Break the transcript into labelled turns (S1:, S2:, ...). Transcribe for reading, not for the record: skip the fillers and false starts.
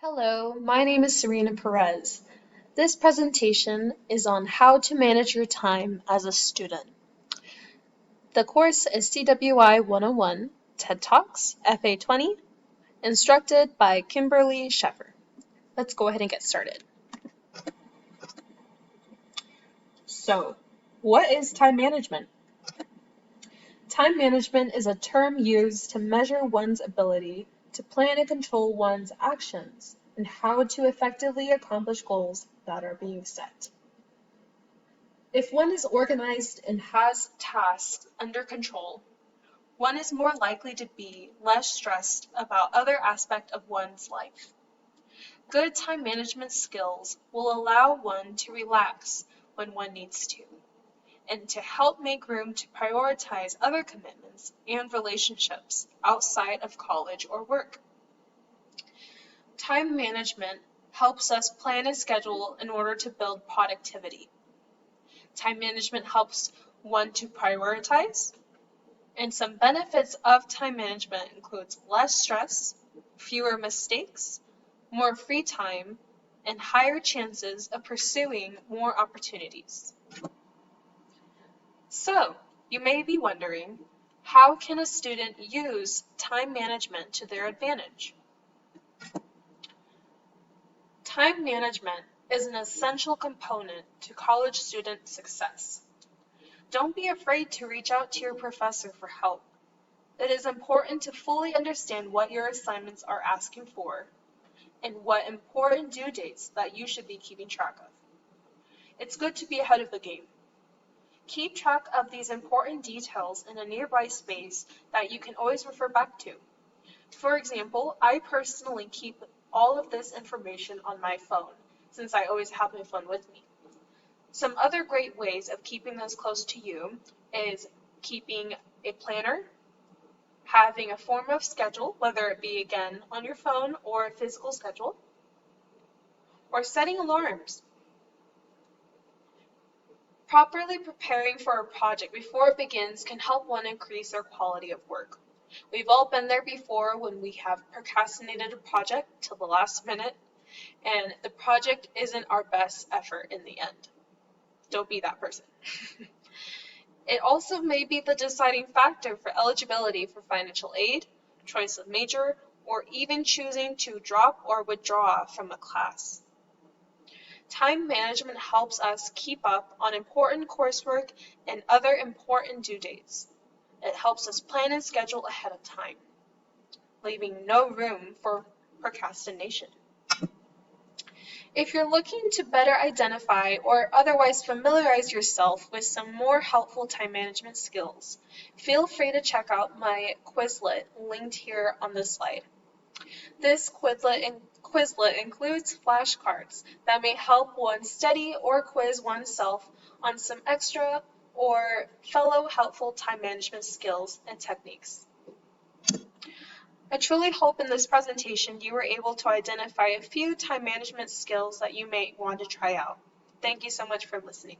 S1: Hello, my name is Sorina Perez. This presentation is on how to manage your time as a student. The course is CWI 101, TED Talks, FA 20, instructed by Kimberly Sheffer. Let's go ahead and get started. So, what is time management? Time management is a term used to measure one's ability to plan and control one's actions and how to effectively accomplish goals that are being set. If one is organized and has tasks under control, one is more likely to be less stressed about other aspects of one's life. Good time management skills will allow one to relax when one needs to, and to help make room to prioritize other commitments and relationships outside of college or work. Time management helps us plan and schedule in order to build productivity. Time management helps one to prioritize, and some benefits of time management includes less stress, fewer mistakes, more free time, and higher chances of pursuing more opportunities. So, you may be wondering, how can a student use time management to their advantage? Time management is an essential component to college student success. Don't be afraid to reach out to your professor for help. It is important to fully understand what your assignments are asking for and what important due dates that you should be keeping track of. It's good to be ahead of the game. Keep track of these important details in a nearby space that you can always refer back to. For example, I personally keep all of this information on my phone, since I always have my phone with me. Some other great ways of keeping this close to you is keeping a planner, having a form of schedule, whether it be again on your phone or a physical schedule, or setting alarms. Properly preparing for a project before it begins can help one increase their quality of work. We've all been there before when we have procrastinated a project till the last minute, and the project isn't our best effort in the end. Don't be that person. It also may be the deciding factor for eligibility for financial aid, choice of major, or even choosing to drop or withdraw from a class. Time management helps us keep up on important coursework and other important due dates. It helps us plan and schedule ahead of time, leaving no room for procrastination. If you're looking to better identify or otherwise familiarize yourself with some more helpful time management skills, feel free to check out my Quizlet linked here on this slide. This Quizlet includes flashcards that may help one study or quiz oneself on some extra or fellow helpful time management skills and techniques. I truly hope in this presentation you were able to identify a few time management skills that you may want to try out. Thank you so much for listening.